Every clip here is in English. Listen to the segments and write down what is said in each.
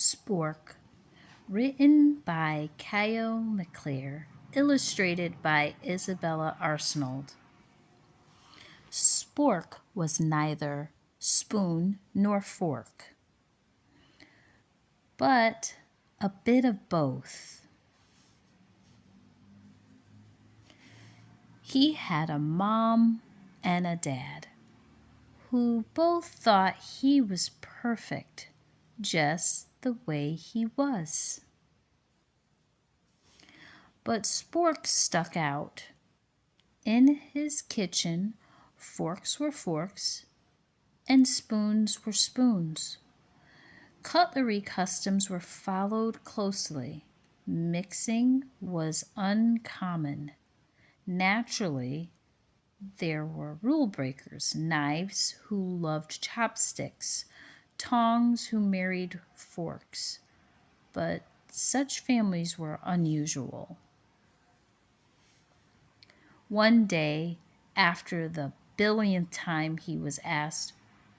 Spork, written by Kyo Maclear, illustrated by Isabelle Arsenault. Spork was neither spoon nor fork, but a bit of both. He had a mom and a dad who both thought he was perfect just the way he was. But Spork stuck out. In his kitchen, forks were forks and spoons were spoons. Cutlery customs were followed closely. Mixing was uncommon. Naturally, there were rule breakers, knives who loved chopsticks, tongs who married forks. But such families were unusual. One day, after the billionth time he was asked,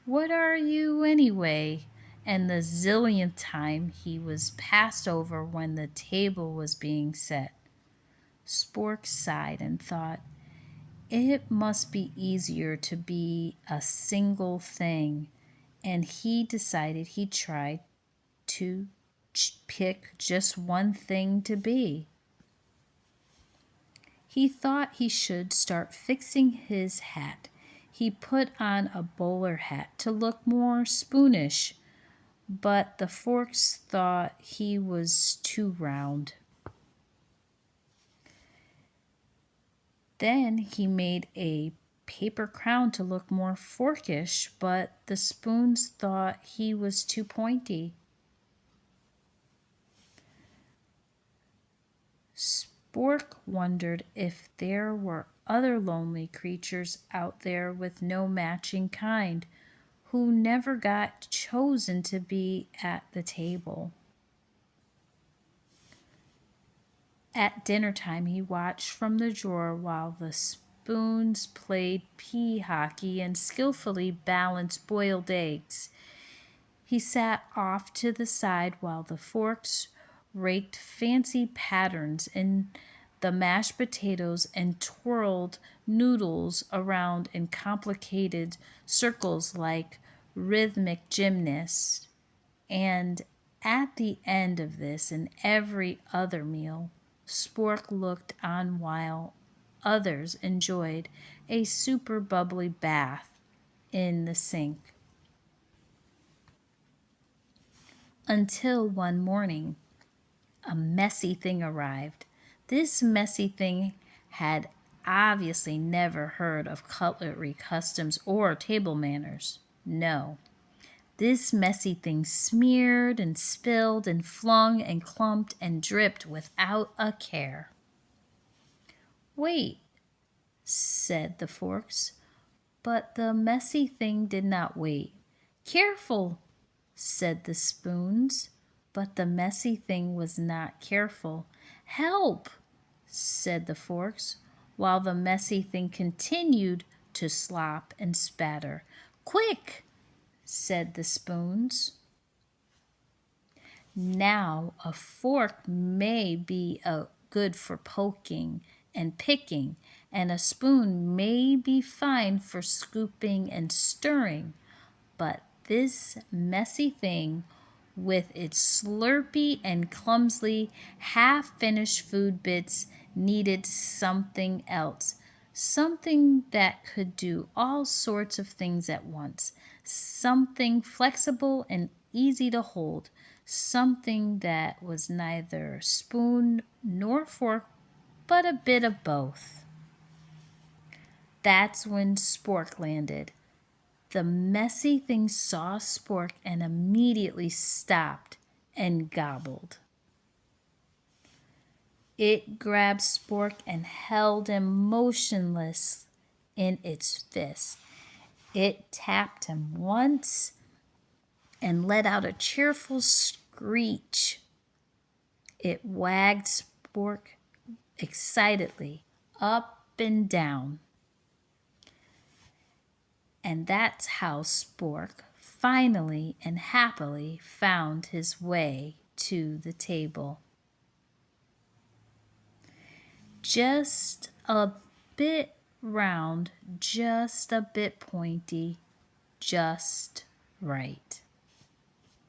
"What are you anyway?" and the zillionth time he was passed over when the table was being set, Spork sighed and thought, it must be easier to be a single thing, and he decided he'd try to pick just one thing to be. He thought he should start fixing his hat. He put on a bowler hat to look more spoonish, but the forks thought he was too round. Then he made a paper crown to look more forkish, but the spoons thought he was too pointy. Spork wondered if there were other lonely creatures out there with no matching kind, who never got chosen to be at the table. At dinner time, he watched from the drawer while the spoons played pea hockey and skillfully balanced boiled eggs. He sat off to the side while the forks raked fancy patterns in the mashed potatoes and twirled noodles around in complicated circles like rhythmic gymnasts. And at the end of this and every other meal, Spork looked on while others enjoyed a super bubbly bath in the sink. Until one morning, a messy thing arrived. This messy thing had obviously never heard of cutlery customs or table manners. No. This messy thing smeared and spilled and flung and clumped and dripped without a care. "Wait," said the forks, but the messy thing did not wait. "Careful," said the spoons, but the messy thing was not careful. "Help," said the forks, while the messy thing continued to slop and spatter. "Quick," said the spoons. Now a fork may be good for poking and picking, and a spoon may be fine for scooping and stirring, but this messy thing, with its slurpy and clumsily half-finished food bits, needed something else, something that could do all sorts of things at once, something flexible and easy to hold, something that was neither spoon nor fork, but a bit of both. That's when Spork landed. The messy thing saw Spork and immediately stopped and gobbled. It grabbed Spork and held him motionless in its fist. It tapped him once and let out a cheerful screech. It wagged Spork excitedly up and down. And that's how Spork finally and happily found his way to the table. Just a bit round, just a bit pointy, just right.